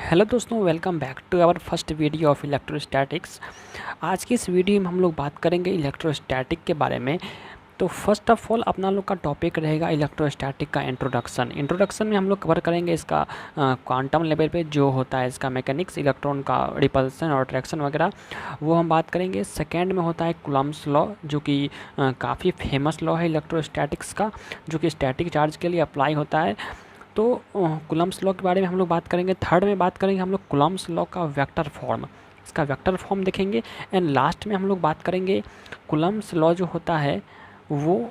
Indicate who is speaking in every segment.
Speaker 1: Hello दोस्तों, welcome back to our first video of electrostatics. आज की इस वीडियो में हम लोग बात करेंगे इलेक्ट्रोस्टैटिक के बारे में। तो फर्स्ट ऑफ ऑल अपना लोग का टॉपिक रहेगा इलेक्ट्रोस्टैटिक का इंट्रोडक्शन में हम लोग कवर करेंगे इसका क्वांटम लेवल पे जो होता है इसका मैकेनिक्स, इलेक्ट्रॉन का रिपल्सन और अट्रैक्शन वगैरह, वो हम बात करेंगे। सेकेंड में होता है कूलम्ब्स लॉ, जो कि काफ़ी फेमस लॉ है इलेक्ट्रोस्टैटिक्स का, जो कि स्टैटिक चार्ज के लिए अप्लाई होता है। तो कूलम्ब्स लॉ के बारे में हम लोग बात करेंगे। थर्ड में बात करेंगे हम लोग कूलम्ब्स लॉ का वेक्टर फॉर्म, इसका वेक्टर फॉर्म देखेंगे। एंड लास्ट में हम लोग बात करेंगे कूलम्ब्स लॉ जो होता है वो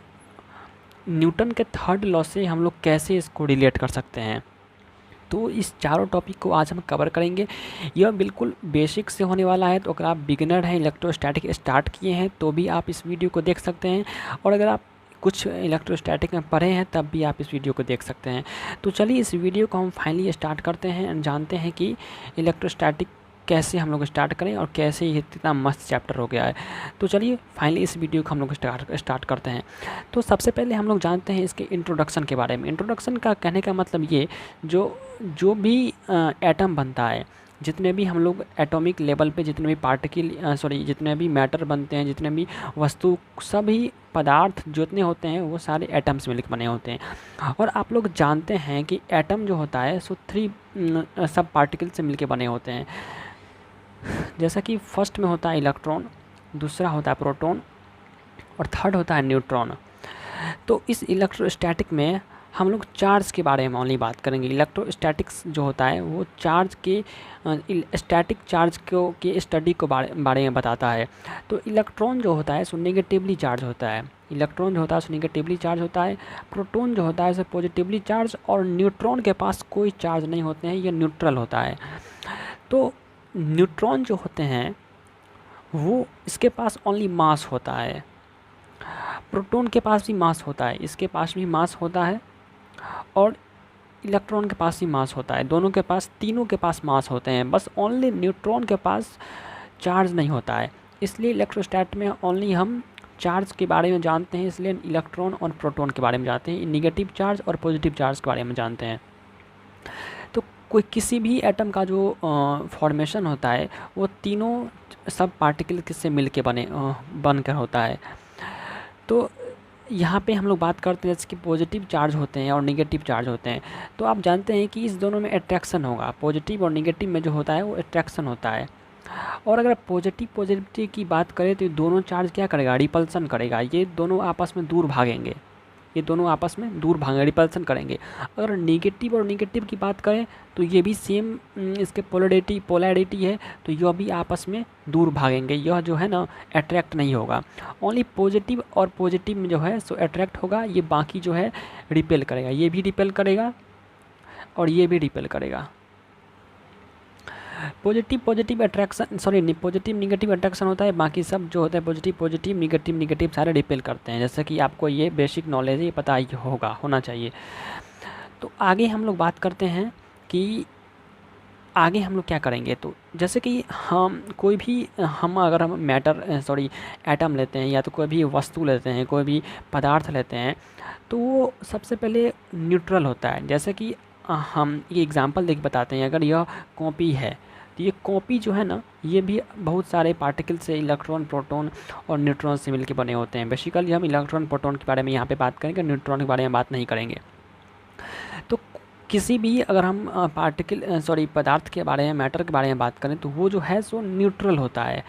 Speaker 1: न्यूटन के थर्ड लॉ से हम लोग कैसे इसको रिलेट कर सकते हैं। तो इस चारों टॉपिक को आज हम कवर करेंगे। यह बिल्कुल बेसिक से होने वाला है, तो अगर आप बिगिनर हैं, इलेक्ट्रोस्टैटिक स्टार्ट किए हैं, तो भी आप इस वीडियो को देख सकते हैं। और अगर आप कुछ इलेक्ट्रोस्टैटिक में पढ़े हैं तब भी आप इस वीडियो को देख सकते हैं। तो चलिए इस वीडियो को हम फाइनली स्टार्ट करते हैं एंड जानते हैं कि इलेक्ट्रोस्टैटिक कैसे हम लोग स्टार्ट करें और कैसे ये इतना मस्त चैप्टर हो गया है। तो चलिए फाइनली इस वीडियो को हम लोग स्टार्ट करते हैं। तो सबसे पहले हम लोग जानते हैं इसके इंट्रोडक्शन के बारे में। इंट्रोडक्शन का कहने का मतलब ये, जो भी एटम बनता है, जितने भी हम लोग एटॉमिक लेवल पे जितने भी जितने भी मैटर बनते हैं, जितने भी वस्तु, सभी पदार्थ जितने होते हैं वो सारे एटम्स मिलकर बने होते हैं। और आप लोग जानते हैं कि एटम जो होता है सो 3 सब पार्टिकल से मिलकर बने होते हैं। जैसा कि फर्स्ट में होता है इलेक्ट्रॉन, दूसरा होता है प्रोटॉन और थर्ड होता है न्यूट्रॉन। तो इस इलेक्ट्रोस्टैटिक में हम लोग चार्ज के बारे में ओनली बात करेंगे। इलेक्ट्रोस्टैटिक्स जो होता है वो चार्ज के स्टैटिक चार्ज के स्टडी को बारे में बताता है। तो इलेक्ट्रॉन जो होता है सो नेगेटिवली चार्ज होता है, इलेक्ट्रॉन जो होता है सो नेगेटिवली चार्ज होता है, प्रोटॉन जो होता है सो पॉजिटिवली चार्ज, और न्यूट्रॉन के पास कोई चार्ज नहीं होते हैं, ये न्यूट्रल होता है। तो न्यूट्रॉन जो होते हैं वो इसके पास ओनली मास होता है, प्रोटॉन के पास भी मास होता है, इसके पास भी मास होता है, और इलेक्ट्रॉन के पास ही मास होता है। दोनों के पास, तीनों के पास मास होते हैं, बस ओनली न्यूट्रॉन के पास चार्ज नहीं होता है। इसलिए इलेक्ट्रोस्टैट में ओनली हम चार्ज के बारे में जानते हैं, इसलिए इलेक्ट्रॉन और प्रोटॉन के बारे में जानते हैं, निगेटिव चार्ज और पॉजिटिव चार्ज के बारे में जानते हैं। तो कोई किसी भी एटम का जो फॉर्मेशन होता है वो तीनों सब पार्टिकल से मिल के बनकर होता है। तो यहाँ पे हम लोग बात करते हैं जैसे कि पॉजिटिव चार्ज होते हैं और नेगेटिव चार्ज होते हैं। तो आप जानते हैं कि इस दोनों में अट्रैक्शन होगा, पॉजिटिव और नेगेटिव में जो होता है वो अट्रैक्शन होता है। और अगर पॉजिटिव की बात करें तो ये दोनों चार्ज क्या करेगा, रिपल्सन करेगा, ये दोनों आपस में दूर भागेंगे, रिपल्सन करेंगे। अगर नेगेटिव और नेगेटिव की बात करें तो ये भी सेम इसके पोलैरिटी है, तो यह भी आपस में दूर भागेंगे, यह जो है ना अट्रैक्ट नहीं होगा। ओनली पॉजिटिव और पॉजिटिव में जो है सो अट्रैक्ट होगा, ये बाकी जो है रिपेल करेगा, ये भी रिपेल करेगा और ये भी रिपेल करेगा। पॉजिटिव नेगेटिव अट्रैक्शन होता है, बाकी सब जो होता है पॉजिटिव नेगेटिव सारे रिपेल करते हैं। जैसे कि आपको ये बेसिक नॉलेज है, ये पता ही होना चाहिए। तो आगे हम लोग बात करते हैं कि आगे हम लोग क्या करेंगे। तो जैसे कि अगर हम एटम लेते हैं या तो कोई भी वस्तु लेते हैं, कोई भी पदार्थ लेते हैं, तो वो सबसे पहले न्यूट्रल होता है। जैसे कि हम ये एग्जांपल देख बताते हैं। अगर यह कॉपी है तो ये कॉपी जो है ना, ये भी बहुत सारे पार्टिकल से, इलेक्ट्रॉन, प्रोटॉन और न्यूट्रॉन से मिलकर बने होते हैं। बेसिकली हम इलेक्ट्रॉन प्रोटॉन के बारे में यहाँ पे बात करेंगे, न्यूट्रॉन के बारे में बात नहीं करेंगे। तो किसी भी अगर हम पदार्थ के बारे में, मैटर के बारे में बात करें तो वो जो है सो न्यूट्रल होता है,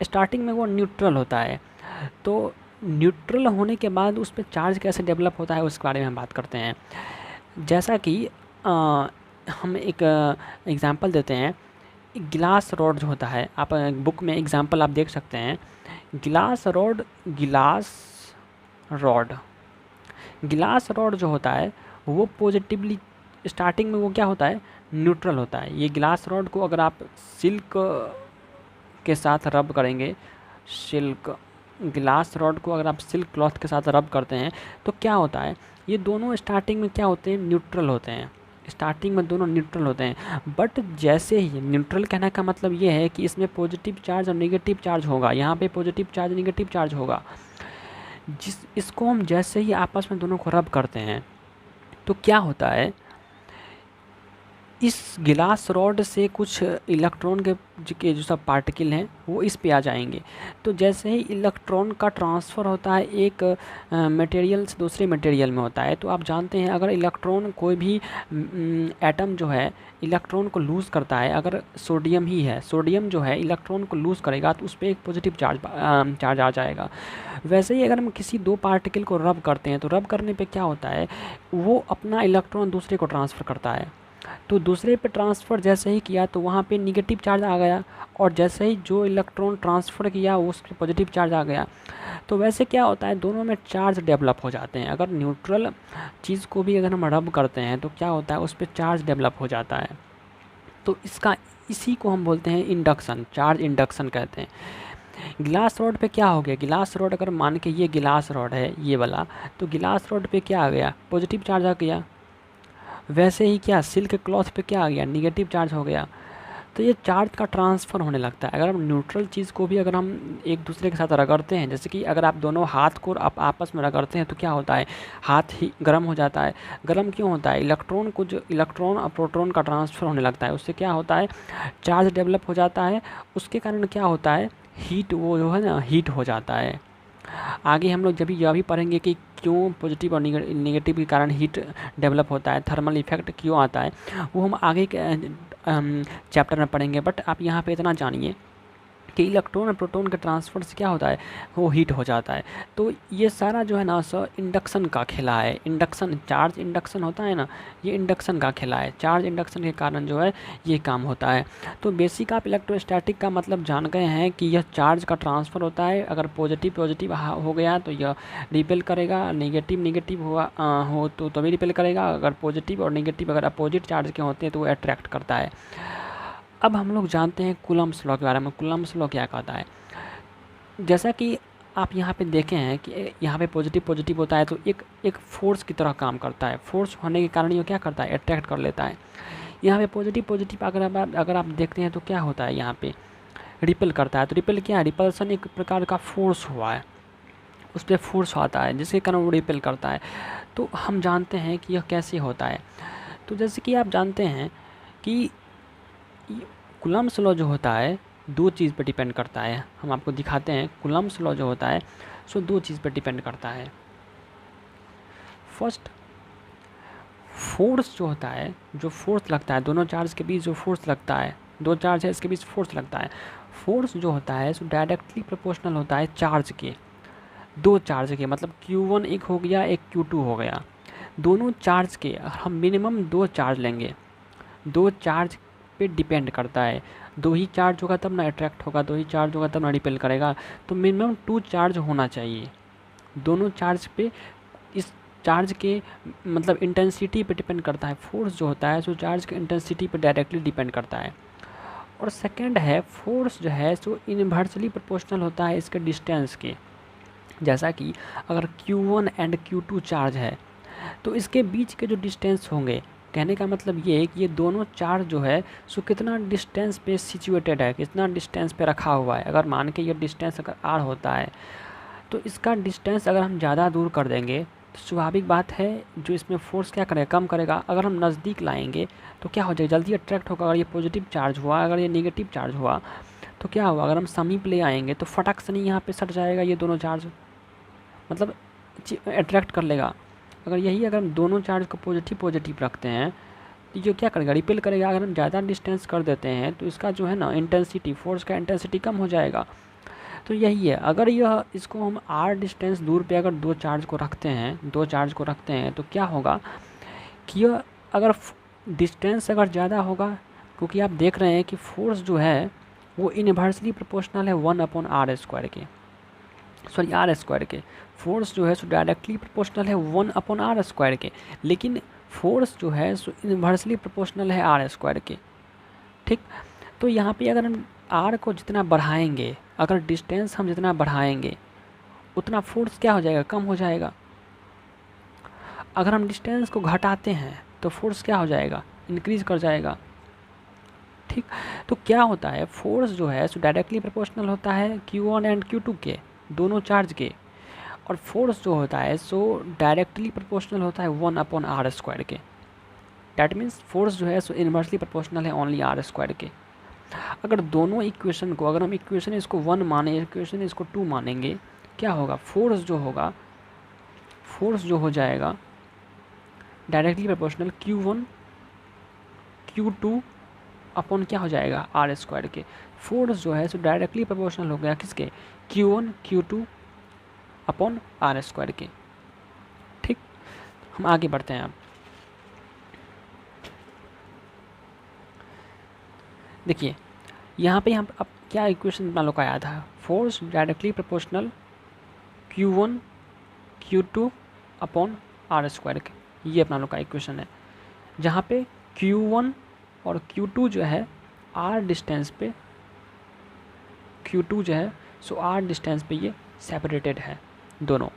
Speaker 1: स्टार्टिंग में वो न्यूट्रल होता है। तो न्यूट्रल होने के बाद उस पर चार्ज कैसे डेवलप होता है उसके बारे में हम बात करते हैं। जैसा कि हम एक एग्ज़ाम्पल देते हैं, गिलास रॉड जो होता है, आप बुक में एग्ज़ाम्पल आप देख सकते हैं। गिलास रॉड जो होता है वो पॉजिटिवली, स्टार्टिंग में वो क्या होता है, न्यूट्रल होता है। ये गिलास रॉड को अगर आप सिल्क के साथ रब करेंगे, गिलास रॉड को अगर आप सिल्क क्लॉथ के साथ रब करते हैं तो क्या होता है, ये दोनों स्टार्टिंग में क्या होते हैं, न्यूट्रल होते हैं। स्टार्टिंग में दोनों न्यूट्रल होते हैं, बट जैसे ही न्यूट्रल कहने का मतलब ये है कि इसमें पॉजिटिव चार्ज और नेगेटिव चार्ज होगा, यहाँ पे पॉजिटिव चार्ज नेगेटिव चार्ज होगा। इसको हम जैसे ही आपस में दोनों को रब करते हैं तो क्या होता है, इस गिलास रॉड से कुछ इलेक्ट्रॉन के जो सब पार्टिकल हैं वो इस पे आ जाएंगे। तो जैसे ही इलेक्ट्रॉन का ट्रांसफ़र होता है एक मटेरियल से दूसरे मटेरियल में होता है, तो आप जानते हैं अगर इलेक्ट्रॉन कोई भी एटम जो है इलेक्ट्रॉन को लूज़ करता है, अगर सोडियम ही है, सोडियम जो है इलेक्ट्रॉन को लूज़ करेगा तो उस पर एक पॉजिटिव चार्ज आ जाएगा। वैसे ही अगर हम किसी दो पार्टिकल को रब करते हैं तो रब करने पे क्या होता है, वो अपना इलेक्ट्रॉन दूसरे को ट्रांसफ़र करता है। तो दूसरे पे ट्रांसफ़र जैसे ही किया तो वहाँ पे निगेटिव चार्ज आ गया, और जैसे ही जो इलेक्ट्रॉन ट्रांसफ़र किया उस पर पॉजिटिव चार्ज आ गया। तो वैसे क्या होता है, दोनों में चार्ज डेवलप हो जाते हैं। अगर न्यूट्रल चीज़ को भी अगर हम रब करते हैं तो क्या होता है, उस पर चार्ज डेवलप हो जाता है। तो इसी को हम बोलते हैं इंडक्शन, चार्ज इंडक्शन कहते हैं। गिलास रॉड पे क्या हो गया, गिलास रॉड अगर मान के ये गिलास रॉड है ये वाला, तो गिलास रॉड पे क्या आ गया, पॉजिटिव चार्ज आ गया। वैसे ही क्या सिल्क क्लॉथ पे क्या आ गया, निगेटिव चार्ज हो गया। तो ये चार्ज का ट्रांसफ़र होने लगता है। अगर हम न्यूट्रल चीज़ को भी अगर हम एक दूसरे के साथ रगड़ते हैं, जैसे कि अगर आप दोनों हाथ को आप आपस में रगड़ते हैं तो क्या होता है, हाथ ही गर्म हो जाता है। गर्म क्यों होता है, इलेक्ट्रॉन और प्रोटॉन का ट्रांसफ़र होने लगता है, उससे क्या होता है, चार्ज डेवलप हो जाता है। उसके कारण क्या होता है, हीट, वो जो है ना हीट हो जाता है। आगे हम लोग जब यह भी पढ़ेंगे कि क्यों पॉजिटिव और निगेटिव के कारण हीट डेवलप होता है, थर्मल इफेक्ट क्यों आता है, वो हम आगे के चैप्टर में पढ़ेंगे। बट आप यहाँ पे इतना जानिए कि इलेक्ट्रॉन और प्रोटॉन के ट्रांसफ़र से क्या होता है, वो हीट हो जाता है। तो ये सारा जो है ना सर इंडक्शन का खेला है। इंडक्शन, चार्ज इंडक्शन होता है ना, ये इंडक्शन का खेला है। चार्ज इंडक्शन के कारण जो है ये काम होता है। तो बेसिक आप इलेक्ट्रोस्टैटिक का मतलब जान गए हैं कि यह चार्ज का ट्रांसफ़र होता है। अगर पॉजिटिव हो गया तो यह रिपेल करेगा, निगेटिव हुआ हो तो तभी रिपेल करेगा। अगर पॉजिटिव और निगेटिव अगर अपोजिट चार्ज के होते हैं तो वो अट्रैक्ट करता है। अब हम लोग जानते हैं कूलम्ब्स लॉ के बारे में। कूलम्ब्स लॉ क्या कहता है, जैसा कि आप यहाँ पे देखे हैं कि यहाँ पे पॉजिटिव होता है तो एक फोर्स की तरह काम करता है। फोर्स होने के कारण ये क्या करता है, अट्रैक्ट कर लेता है। यहाँ पे पॉजिटिव अगर आप देखते हैं तो क्या होता है, यहाँ पे रिपेल करता है। तो रिपेल क्या है, रिपल्सन एक प्रकार का फोर्स हुआ है, उस पर फोर्स आता है जिसके कारण वो रिपेल करता है। तो हम जानते हैं कि यह कैसे होता है। तो जैसे कि आप जानते हैं कि कूलम्ब्स लॉ जो होता है दो चीज़ पर डिपेंड करता है। हम आपको दिखाते हैं कूलम्ब्स लॉ जो होता है सो दो चीज़ पर डिपेंड करता है। फर्स्ट, फोर्स जो होता है, जो फोर्स लगता है दोनों चार्ज के बीच, जो फोर्स लगता है, दो चार्ज है इसके बीच फोर्स लगता है। फोर्स जो होता है सो डायरेक्टली प्रोपोर्शनल होता है चार्ज के, दो चार्ज के, मतलब Q1 एक हो गया, एक Q2 हो गया। दोनों चार्ज के हम मिनिमम दो चार्ज लेंगे, दो चार्ज पे डिपेंड करता है। दो ही चार्ज होगा तब ना अट्रैक्ट होगा, दो ही चार्ज होगा तब ना रिपेल करेगा। तो मिनिमम टू चार्ज होना चाहिए दोनों चार्ज पे। इस चार्ज के मतलब इंटेंसिटी पे डिपेंड करता है। फोर्स जो होता है सो चार्ज के इंटेंसिटी पे डायरेक्टली डिपेंड करता है। और सेकंड है, फोर्स जो है सो इनवर्सली प्रोपोर्शनल होता है इसके डिस्टेंस के। जैसा कि अगर Q1 एंड Q2 चार्ज है तो इसके बीच के जो डिस्टेंस होंगे, कहने का मतलब ये है कि ये दोनों चार्ज जो है सो कितना डिस्टेंस पे सिचुएटेड है, कितना डिस्टेंस पे रखा हुआ है। अगर मान के ये डिस्टेंस अगर R होता है तो इसका डिस्टेंस अगर हम ज़्यादा दूर कर देंगे तो स्वाभाविक बात है जो इसमें फोर्स क्या करेगा, कम करेगा। अगर हम नज़दीक लाएंगे तो क्या हो जाएगा, जल्दी अट्रैक्ट होगा। अगर ये पॉजिटिव चार्ज हुआ, अगर ये नेगेटिव चार्ज हुआ तो क्या हुआ, अगर हम समीप ले आएंगे तो फटक से नहीं यहाँ पे सट जाएगा ये दोनों चार्ज, मतलब अट्रैक्ट कर लेगा। अगर हम दोनों चार्ज को पॉजिटिव रखते हैं तो ये क्या करेगा, रिपेल करेगा। अगर हम ज़्यादा डिस्टेंस कर देते हैं तो इसका जो है ना इंटेंसिटी, फोर्स का इंटेंसिटी कम हो जाएगा। तो यही है, अगर इसको हम R डिस्टेंस दूर पे अगर दो चार्ज को रखते हैं तो क्या होगा कि यह अगर डिस्टेंस अगर ज़्यादा होगा, क्योंकि आप देख रहे हैं कि फोर्स जो है वो इनवर्सली प्रोपोर्शनल है 1/r² के, सॉरी R² के। फोर्स जो है सो डायरेक्टली प्रोपोर्शनल है 1/r² के, लेकिन फोर्स जो है सो इनवर्सली प्रोपोर्शनल है R² के। ठीक, तो यहाँ पे अगर हम R को जितना बढ़ाएंगे, अगर डिस्टेंस हम जितना बढ़ाएंगे उतना फोर्स क्या हो जाएगा, कम हो जाएगा। अगर हम डिस्टेंस को घटाते हैं तो फोर्स क्या हो जाएगा, इंक्रीज़ कर जाएगा। ठीक, तो क्या होता है, फोर्स जो है सो डायरेक्टली प्रोपोर्शनल होता है Q1 एंड Q2 के, दोनों चार्ज के। और फोर्स जो होता है सो डायरेक्टली प्रोपोर्शनल होता है 1/r² के। डैट मीन्स फोर्स जो है सो इन्वर्सली प्रोपोर्शनल है ओनली आर स्क्वायर के। अगर दोनों इक्वेशन को, अगर हम इक्वेशन इसको 1 माने, इक्वेशन इसको 2 मानेंगे, क्या होगा, फोर्स जो होगा, फोर्स जो हो जाएगा directly proportional Q1 Q2 upon क्या हो जाएगा, आर स्क्वायर के। फोर्स जो है सो डायरेक्टली प्रोपोर्शनल हो गया किसके, Q1 Q2 upon r square के। ठीक, हम आगे बढ़ते हैं। अब देखिए यहाँ पे हम अब क्या इक्वेशन अपना लोग का आया था, force directly proportional Q1 Q2 upon r square के, ये अपना लोग का इक्वेशन है, जहाँ पे Q1 और Q2 जो है आर डिस्टेंस पे, Q2 जो है सो आर डिस्टेंस पे ये सेपरेटेड है दोनों।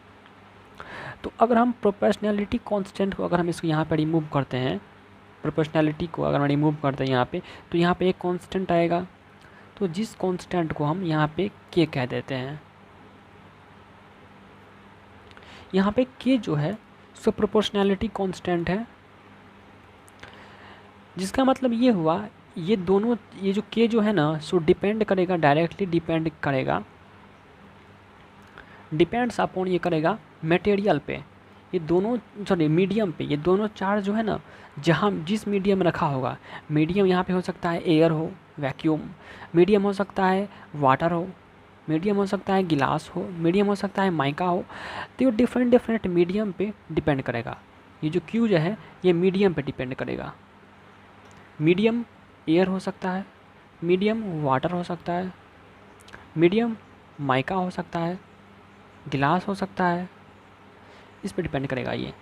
Speaker 1: तो अगर हम प्रोपोर्शनैलिटी कांस्टेंट को अगर हम इसको यहाँ पे रिमूव करते हैं, प्रोपोर्शनैलिटी को अगर हम रिमूव करते हैं यहाँ पे, तो यहाँ पे एक कांस्टेंट आएगा, तो जिस कांस्टेंट को हम यहाँ पे k कह देते हैं। यहाँ पे k जो है सो प्रोपोर्शनैलिटी कांस्टेंट है, जिसका मतलब ये हुआ ये दोनों, ये जो k जो है ना सो डिपेंड करेगा, डायरेक्टली डिपेंड करेगा, डिपेंड्स अपॉन ये करेगा मटेरियल पे, ये दोनों सॉरी मीडियम पे, ये दोनों चार्ज जो है ना जहाँ जिस मीडियम में रखा होगा, मीडियम यहाँ पे हो सकता है एयर हो, वैक्यूम, मीडियम हो सकता है वाटर हो, मीडियम हो सकता है गिलास हो, मीडियम हो सकता है माइका हो, तो ये डिफरेंट डिफरेंट मीडियम पे डिपेंड करेगा। ये जो Q जो है ये मीडियम पे डिपेंड करेगा, मीडियम एयर हो सकता है, मीडियम वाटर हो सकता है, मीडियम माइका हो सकता है, गिलास हो सकता है, इस पर डिपेंड करेगा ये।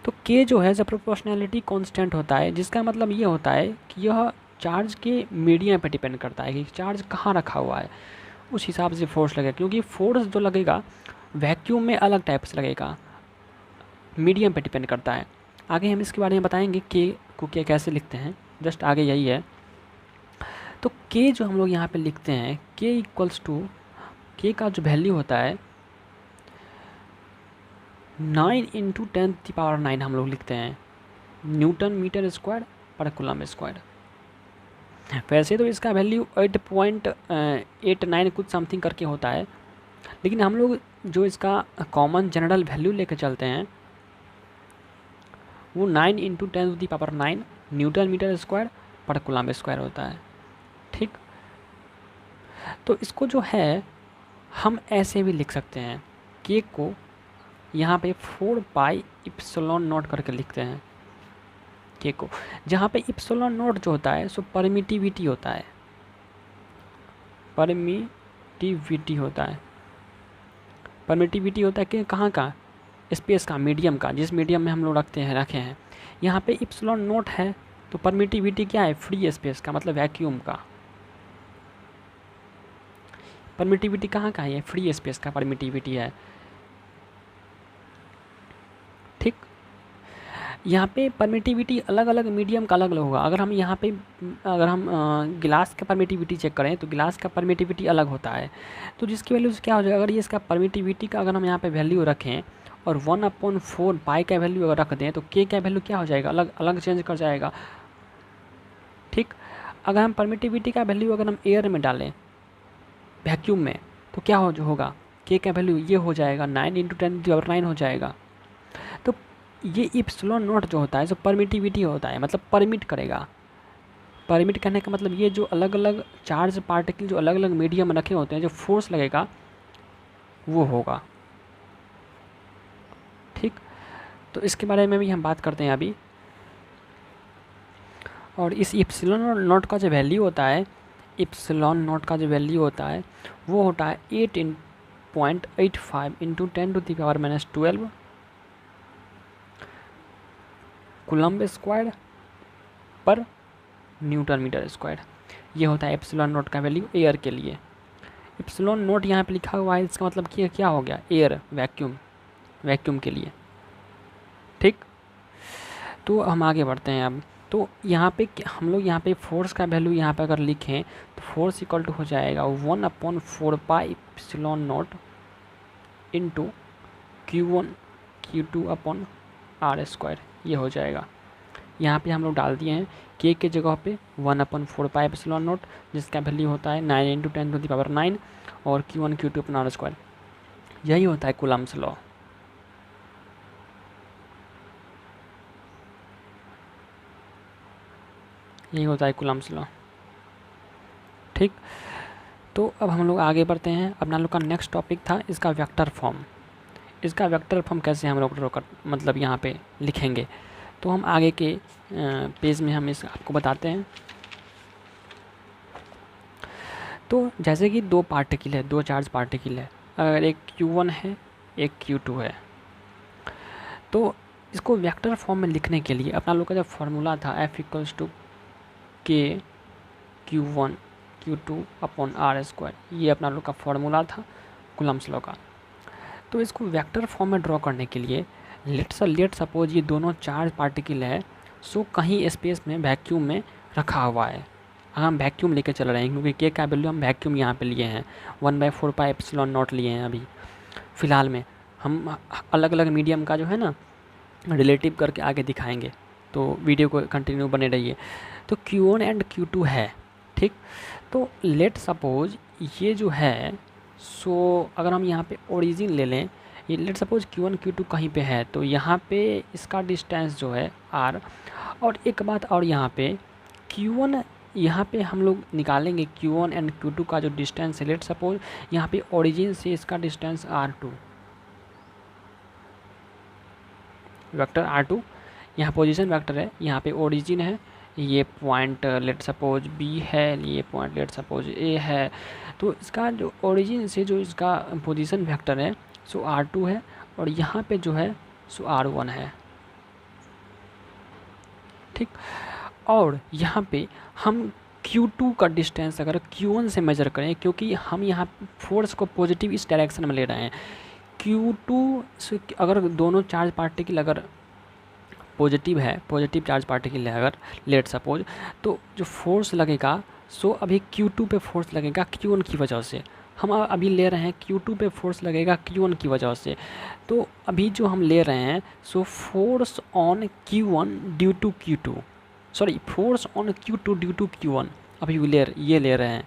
Speaker 1: तो k जो है जब प्रोपोर्शनैलिटी कांस्टेंट होता है, जिसका मतलब ये होता है कि यह चार्ज के मीडियम पे डिपेंड करता है कि चार्ज कहाँ रखा हुआ है, उस हिसाब से फोर्स लगेगा, क्योंकि फोर्स जो लगेगा वैक्यूम में अलग टाइप से लगेगा, मीडियम पे डिपेंड करता है। आगे हम इसके बारे में बताएंगे k को k कैसे लिखते हैं, जस्ट आगे यही है। तो k जो हम लोग यहाँ पे लिखते हैं, k इक्वल्स टू, k का जो वैल्यू होता है 9 × 10⁹ हम लोग लिखते हैं न्यूटन मीटर स्क्वायर पर कूलम स्क्वायर। वैसे तो इसका वैल्यू 8.89 कुछ समथिंग करके होता है, लेकिन हम लोग जो इसका कॉमन जनरल वैल्यू लेकर चलते हैं वो 9 × 10⁹ न्यूटन मीटर स्क्वायर पर कूलम स्क्वायर होता है। ठीक, तो इसको जो है हम ऐसे भी लिख सकते हैं, k को यहाँ पे 4πε0 करके लिखते हैं k को, जहाँ पे ε0 जो होता है सो परमिटिविटी होता है, परमिटिविटी होता है, परमिटिविटी होता है कि कहाँ का, स्पेस का, मीडियम का, जिस मीडियम में हम लोग रखते हैं। यहाँ पे ε0 है तो परमिटिविटी क्या है, फ्री स्पेस का, मतलब वैक्यूम का। परमिटिविटी कहाँ का है, ये फ्री स्पेस का परमिटिविटी है। ठीक, यहाँ पे परमिटिविटी अलग अलग मीडियम का अलग अलग होगा। अगर हम यहाँ पे अगर हम गिलास का परमिटिविटी चेक करें तो गिलास का परमिटिविटी अलग होता है, तो जिसकी वैल्यू से क्या हो जाएगा, अगर ये इसका परमिटिविटी का अगर हम यहाँ पे वैल्यू रखें और 1/4 पाई का वैल्यू अगर रख दें तो k का वैल्यू क्या हो जाएगा, अलग अलग चेंज कर जाएगा। ठीक, अगर हम परमिटिविटी का वैल्यू अगर हम एयर में डालें, वैक्यूम में, तो क्या होगा, k का वैल्यू ये हो जाएगा 9 × 10⁹ हो जाएगा। तो ये ε0 जो होता है जो परमिटिविटी होता है, मतलब परमिट करेगा। परमिट करने का मतलब ये जो अलग अलग चार्ज पार्टिकल जो अलग अलग मीडियम में रखे होते हैं, जो फोर्स लगेगा वो होगा। ठीक, तो इसके बारे में भी हम बात करते हैं अभी। और इस ε0 का जो वैल्यू होता है, ε0 का जो वैल्यू होता है वो होता है 8.85 × 10⁻⁻12 कूलम्ब स्क्वायर पर न्यूटन मीटर स्क्वायर। ये होता है ε0 का वैल्यू एयर के लिए। ε0 यहाँ पे लिखा हुआ है, इसका मतलब क्या हो गया, एयर, वैक्यूम के लिए। ठीक, तो हम आगे बढ़ते हैं अब। तो यहाँ पे हम लोग यहाँ पे फोर्स का वैल्यू यहाँ पे अगर लिखें तो फोर्स इक्वल टू हो जाएगा 1/4πε0 into Q1 Q2 upon R square, ये हो जाएगा। यहाँ पे हम लोग डाल दिए हैं के जगह पे 1/4πε0 जिसका वैल्यू होता है 9 × 10⁹ और Q1 Q2 अपना आर स्क्वायर। यही होता है कूलम्ब्स लॉ। यही होता है कूलम्ब्स लॉ। ठीक, तो अब हम लोग आगे बढ़ते हैं। अपना लोग का नेक्स्ट टॉपिक था इसका वेक्टर फॉर्म। इसका वेक्टर फॉर्म कैसे हम लोग ड्रॉ कर मतलब यहाँ पे लिखेंगे, तो हम आगे के पेज में हम इस आपको बताते हैं। तो जैसे कि दो पार्टिकल है, दो चार्ज पार्टिकल है, अगर एक Q1 है एक Q2 है, तो इसको वेक्टर फॉर्म में लिखने के लिए अपना लोग का जो फार्मूला था F = K Q1 Q2/r², ये अपना लोग का फार्मूला था कूलम्ब्स लॉ का। तो इसको वेक्टर फॉर्म में ड्रॉ करने के लिए लेट सपोज ये दोनों चार्ज पार्टिकल है, सो कहीं स्पेस में वैक्यूम में रखा हुआ है। हम वैक्यूम लेके चल रहे हैं क्योंकि के का वैल्यू हम वैक्यूम यहाँ पे लिए हैं, 1/4πε0 लिए हैं। अभी फ़िलहाल में हम अलग अलग मीडियम का जो है ना रिलेटिव करके आगे दिखाएंगे, तो वीडियो को कंटिन्यू बने रहिए। तो Q1 एंड Q2 है, ठीक। तो लेट सपोज ये जो है, सो अगर हम यहाँ पे ओरिजिन ले लें, ये लेट सपोज Q1 Q2 कहीं पे है, तो यहाँ पे इसका डिस्टेंस जो है R। और एक बात और, यहाँ पे Q1 यहाँ पे हम लोग निकालेंगे Q1 एंड Q2 का जो डिस्टेंस है। लेट सपोज यहाँ पे ओरिजिन से इसका डिस्टेंस R2, वेक्टर R2 यहाँ पोजीशन वेक्टर है, यहाँ पे ओरिजिन है, ये पॉइंट लेट सपोज B है, ये पॉइंट लेट सपोज A है। तो इसका जो ओरिजिन से जो इसका पोजीशन वेक्टर है सो R2 है, और यहाँ पे जो है सो R1 है, ठीक। और यहाँ पे हम Q2 का डिस्टेंस अगर Q1 से मेजर करें, क्योंकि हम यहाँ फोर्स को पॉजिटिव इस डायरेक्शन में ले रहे हैं, Q2 से अगर दोनों चार्ज पार्टिकल अगर पॉजिटिव है, पॉजिटिव चार्ज पार्टिकल है अगर लेट सपोज, तो जो फोर्स लगेगा सो अभी Q2 पे फोर्स लगेगा Q1 की वजह से। हम अभी ले रहे हैं Q2 पे फोर्स लगेगा Q1 की वजह से। तो अभी जो हम ले रहे हैं so force on Q1 due to Q2, sorry force on Q2 due to Q1 अभी ये ले रहे हैं,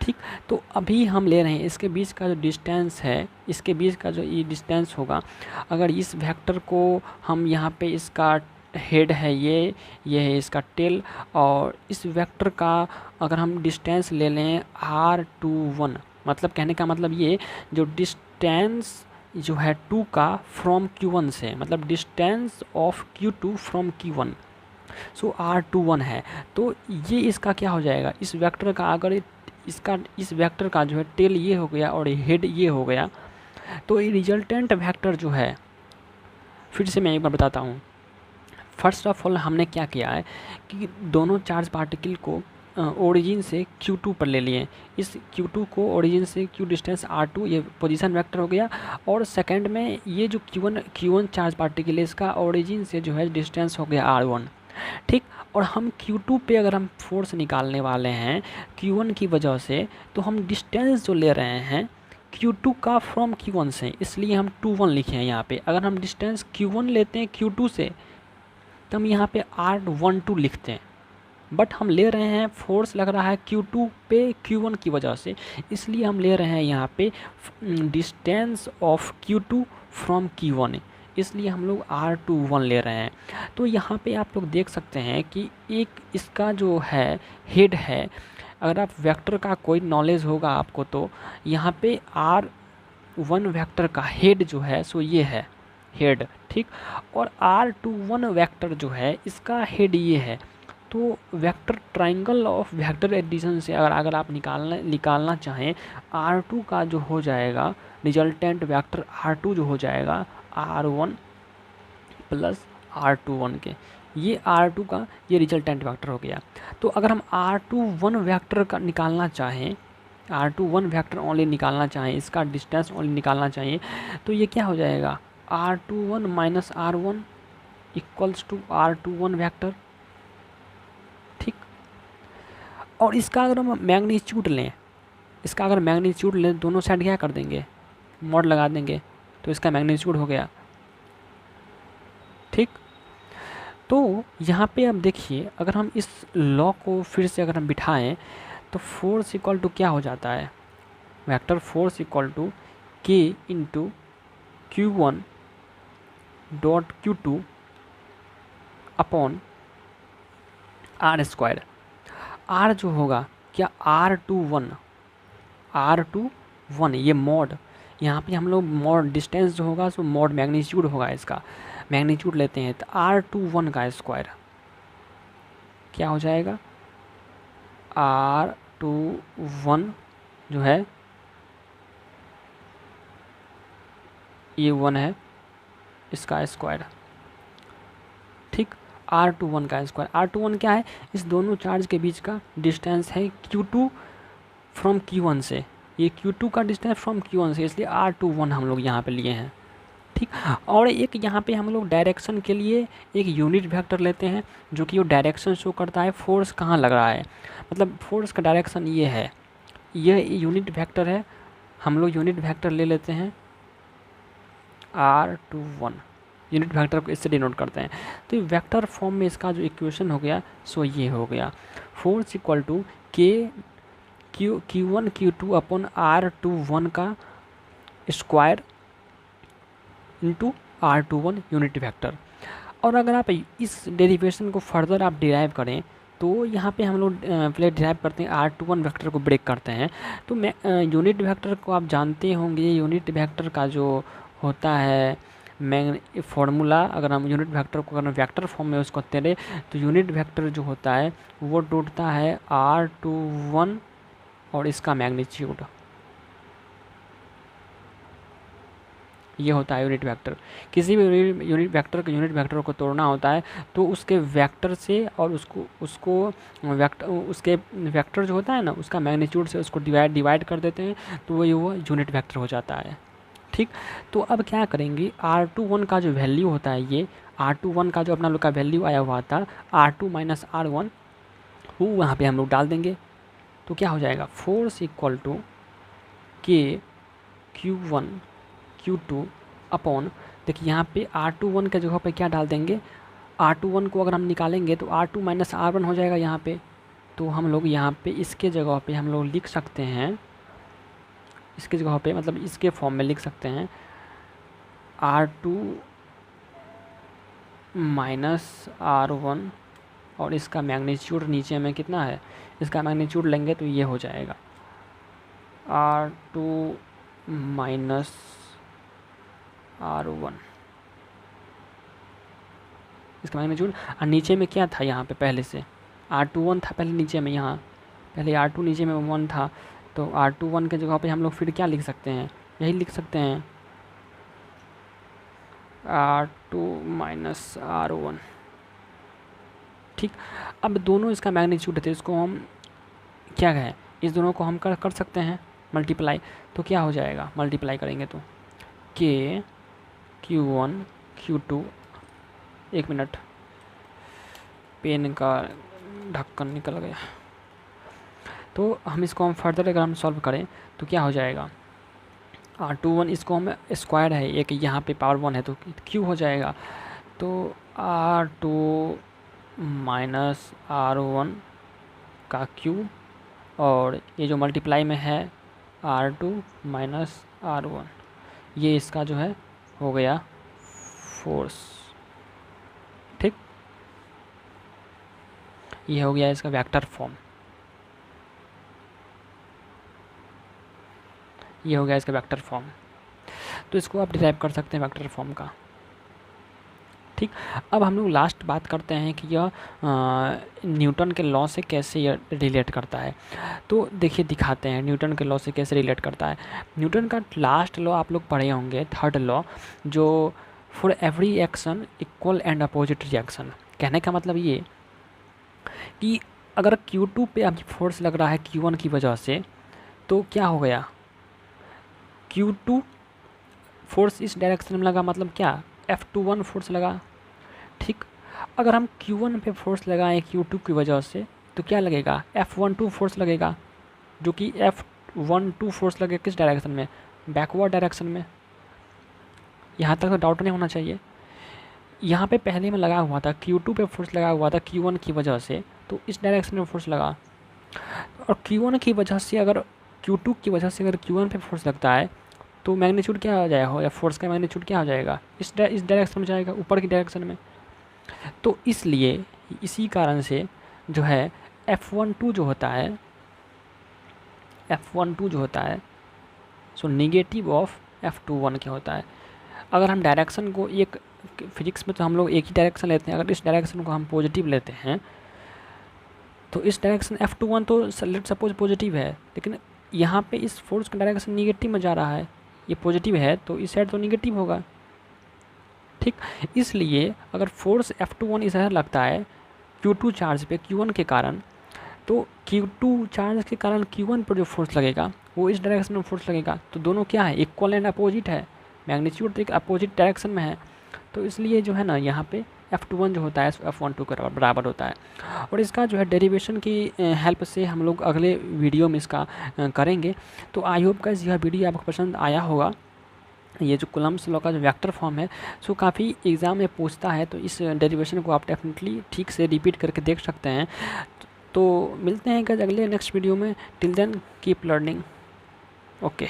Speaker 1: ठीक। तो अभी हम ले रहे हैं इसके बीच का जो डिस्टेंस है, इसके बीच का जो ये डिस्टेंस होगा, अगर इस वेक्टर को हम यहाँ पे इसका हेड है ये है इसका टेल, और इस वेक्टर का अगर हम डिस्टेंस ले लें R21, मतलब कहने का मतलब ये जो डिस्टेंस जो है 2 का फ्रॉम Q1 से, मतलब distance of Q2 from Q1, so R21 है। तो ये इसका क्या हो जाएगा, इस वेक्टर का अगर इसका इस वेक्टर का जो है टेल ये हो गया और हेड ये हो गया, तो ये रिजल्टेंट वेक्टर जो है, फिर से मैं एक बार बताता हूँ। फर्स्ट ऑफ ऑल हमने क्या किया है कि दोनों चार्ज पार्टिकल को ओरिजिन से Q2 पर ले लिए। इस Q2 को ओरिजिन से Q डिस्टेंस R2 ये पोजीशन वेक्टर हो गया, और सेकंड में ये जो Q1 चार्ज पार्टिकल है इसका ओरिजिन से जो है डिस्टेंस हो गया R1, ठीक। और हम Q2 पे अगर हम फोर्स निकालने वाले हैं Q1 की वजह से, तो हम डिस्टेंस जो ले रहे हैं Q2 का फ्रॉम Q1 से, इसलिए हम 21 लिखे हैं यहाँ पे। अगर हम डिस्टेंस Q1 लेते हैं Q2 से, तो हम यहाँ पे R12 लिखते हैं, बट हम ले रहे हैं फोर्स लग रहा है Q2 पे Q1 की वजह से, इसलिए हम ले रहे हैं यहाँ पे distance of Q2 from Q1, इसलिए हम लोग R21 ले रहे हैं। तो यहाँ पे आप लोग देख सकते हैं कि एक इसका जो है हेड है, अगर आप वेक्टर का कोई नॉलेज होगा आपको, तो यहाँ पे R1 वेक्टर का हेड जो है सो ये है हेड, ठीक। और R21 वेक्टर जो है इसका हेड ये है। तो vector triangle of vector addition से अगर आप निकालना चाहें, R2 का जो हो जाएगा रिजल्टेंट वेक्टर R2 जो हो जाएगा R1 प्लस R21 के, ये R2 का ये रिजल्टेंट वेक्टर हो गया। तो अगर हम R21 वेक्टर का निकालना चाहें, R21 वेक्टर ओनली निकालना चाहें, इसका डिस्टेंस ओनली निकालना चाहिए, तो ये क्या हो जाएगा R21 minus R1 equals to R21 vector, ठीक। और इसका अगर हम मैग्नीट्यूड लें, इसका अगर मैग्नीट्यूड लें, दोनों साइड क्या कर देंगे मॉड लगा देंगे, तो इसका मैग्नीट्यूड हो गया, ठीक। तो यहाँ पे अब देखिए, अगर हम इस लॉ को फिर से अगर हम बिठाएं तो फोर्स इक्वल टू क्या हो जाता है, vector force equal to k into Q1 dot Q2 upon r square. R जो होगा क्या, R21 ये मॉड, यहाँ पे हम लोग मॉड डिस्टेंस जो होगा सो मॉड मैग्नीट्यूड होगा, इसका मैग्नीट्यूड लेते हैं तो R21 का स्क्वायर क्या हो जाएगा, R21 जो है ये 1 है इसका स्क्वायर, ठीक। R21 का स्क्वायर, R21 क्या है, इस दोनों चार्ज के बीच का डिस्टेंस है Q2 फ्रॉम Q1 से, ये Q2 का डिस्टेंस फ्रॉम Q1 से, इसलिए R21 हम लोग यहाँ पे लिए हैं, ठीक। और एक यहाँ पे हम लोग डायरेक्शन के लिए एक यूनिट वेक्टर लेते हैं जो कि वो डायरेक्शन शो करता है फोर्स कहाँ लग रहा है, मतलब फोर्स का डायरेक्शन ये है, यह यूनिट वेक्टर है, हम लोग यूनिट वेक्टर ले लेते हैं R21, यूनिट वेक्टर को इससे डिनोट करते हैं। तो ये वेक्टर फॉर्म में इसका जो इक्वेशन हो गया सो ये हो गया, फोर्स इक्वल टू के Q1 Q2 अपॉन R21 का square into R21 unit vector. और अगर आप इस डेरिवेशन को फर्दर आप डिराइव करें तो यहाँ पे हम लोग पहले डिराइव करते हैं, R21 वेक्टर को ब्रेक करते हैं। तो मैं यूनिट वेक्टर को आप जानते होंगे, यूनिट वेक्टर का जो होता है मैं फॉर्मूला, अगर हम यूनिट वेक्टर को अगर वेक्टर फॉर्म में उसको तेरे तो यूनिट वेक्टर जो होता है वो टूटता है R21 और इसका मैग्नीट्यूड, ये होता है यूनिट वेक्टर। किसी भी यूनिट वेक्टर को तोड़ना होता है तो उसके वेक्टर से और उसको उसके वेक्टर जो होता है ना उसका मैग्नीट्यूड से उसको डिवाइड कर देते हैं तो वो यूनिट वेक्टर हो जाता है, ठीक। तो अब क्या करेंगे, R21 का जो वैल्यू होता है, ये R21 का जो अपना लोग का वैल्यू आया हुआ था R2 माइनस R1 वो वहाँ पे हम लोग डाल देंगे। तो क्या हो जाएगा, फोर्स इक्वल टू के Q1 Q2 अपॉन, देखिए यहाँ पे R21 के जगह पे क्या डाल देंगे, R21 को अगर हम निकालेंगे तो R2 माइनस R1 हो जाएगा यहाँ पे। तो हम लोग यहाँ पे इसके जगह पे हम लोग लिख सकते हैं, इसके जगह पे मतलब इसके फॉर्म में लिख सकते हैं R2 माइनस R1 और इसका मैग्नीट्यूड नीचे में कितना है, इसका मैग्नीट्यूड लेंगे तो ये हो जाएगा R2 माइनस R1, इसका मैग्नीट्यूड। और नीचे में क्या था यहाँ पे पहले से R21 था, पहले नीचे में यहाँ पहले R2 नीचे में 1 था, तो R21 के जगह पे हम लोग फिर क्या लिख सकते हैं, यही लिख सकते हैं R2 माइनस R1, ठीक। अब दोनों इसका मैग्नीट्यूड थे, इसको हम क्या कहें, इस दोनों को हम कर सकते हैं मल्टीप्लाई। तो क्या हो जाएगा, मल्टीप्लाई करेंगे तो के Q1 Q2, एक मिनट पेन का ढक्कन निकल गया। तो हम इसको हम फर्दर अगर हम सॉल्व करें तो क्या हो जाएगा, R21 इसको हम स्क्वायर है एक, यहाँ पे पावर 1 है तो Q हो जाएगा, तो R2 माइनस R1 का Q और ये जो मल्टीप्लाई में है R2 माइनस R1, ये इसका जो है हो गया फोर्स, ठीक। ये हो गया इसका वेक्टर फॉर्म, ये हो गया इसका वेक्टर फॉर्म। तो इसको आप डिराइव कर सकते हैं वेक्टर फॉर्म का, ठीक। अब हम लोग लास्ट बात करते हैं कि यह न्यूटन के लॉ से कैसे यह रिलेट करता है। तो देखिए दिखाते हैं न्यूटन के लॉ से कैसे रिलेट करता है। न्यूटन का लास्ट लॉ आप लोग पढ़े होंगे, थर्ड लॉ, जो for every action equal and opposite reaction. कहने का मतलब ये कि अगर Q2 पे अभी फोर्स लग रहा है Q1 की वजह से, तो क्या हो गया, Q2 फोर्स इस डायरेक्शन में लगा, मतलब क्या F21 फोर्स लगा, ठीक। अगर हम Q1 पे फोर्स लगाएं Q2 की वजह से तो क्या लगेगा, F12 फोर्स लगेगा, जो कि F12 फोर्स लगेगा किस डायरेक्शन में, बैकवर्ड डायरेक्शन में। यहाँ तक तो डाउट नहीं होना चाहिए। यहाँ पे पहले में लगा हुआ था Q2 पे फोर्स लगा हुआ था Q1 की वजह से, तो इस डायरेक्शन में फोर्स लगा, और Q1 की वजह से अगर Q2 की वजह से अगर Q1 पे फोर्स लगता है तो मैग्नीट्यूड क्या हो जाएगा, या फोर्स का मैग्नीट्यूड क्या हो जाएगा, इस डायरेक्शन में जाएगा, ऊपर की डायरेक्शन में। तो इसलिए इसी कारण से जो है F12 जो होता है, F12 जो होता है सो निगेटिव ऑफ F21 क्या होता है। अगर हम डायरेक्शन को एक, फिजिक्स में तो हम लोग एक ही डायरेक्शन लेते हैं, अगर इस डायरेक्शन को हम पॉजिटिव लेते हैं तो इस डायरेक्शन F21 तो लेट सपोज पॉजिटिव है, लेकिन यहाँ पे इस फोर्स का डायरेक्शन निगेटिव में जा रहा है, ये पॉजिटिव है तो इस साइड तो निगेटिव होगा, ठीक। इसलिए अगर फोर्स F21 इस साइड लगता है Q2 चार्ज पे Q1 के कारण, तो Q2 चार्ज के कारण Q1 पर जो फोर्स लगेगा वो इस डायरेक्शन में फोर्स लगेगा, तो दोनों क्या है, इक्वल एंड अपोजिट है, मैग्नीट्यूड तो एक अपोजिट डायरेक्शन में है। तो इसलिए जो है ना यहाँ पे F21 जो होता है F12 के बराबर होता है। और इसका जो है डेरिवेशन की हेल्प से हम लोग अगले वीडियो में इसका करेंगे। तो आई होप गाइस यह वीडियो आपको पसंद आया होगा। ये जो कूलम्ब्स लॉ का जो वेक्टर फॉर्म है सो काफ़ी एग्ज़ाम में पूछता है, तो इस डेरिवेशन को आप डेफिनेटली ठीक से रिपीट करके देख सकते हैं। तो मिलते हैं गाइस अगले नेक्स्ट वीडियो में। Till then keep learning. Okay.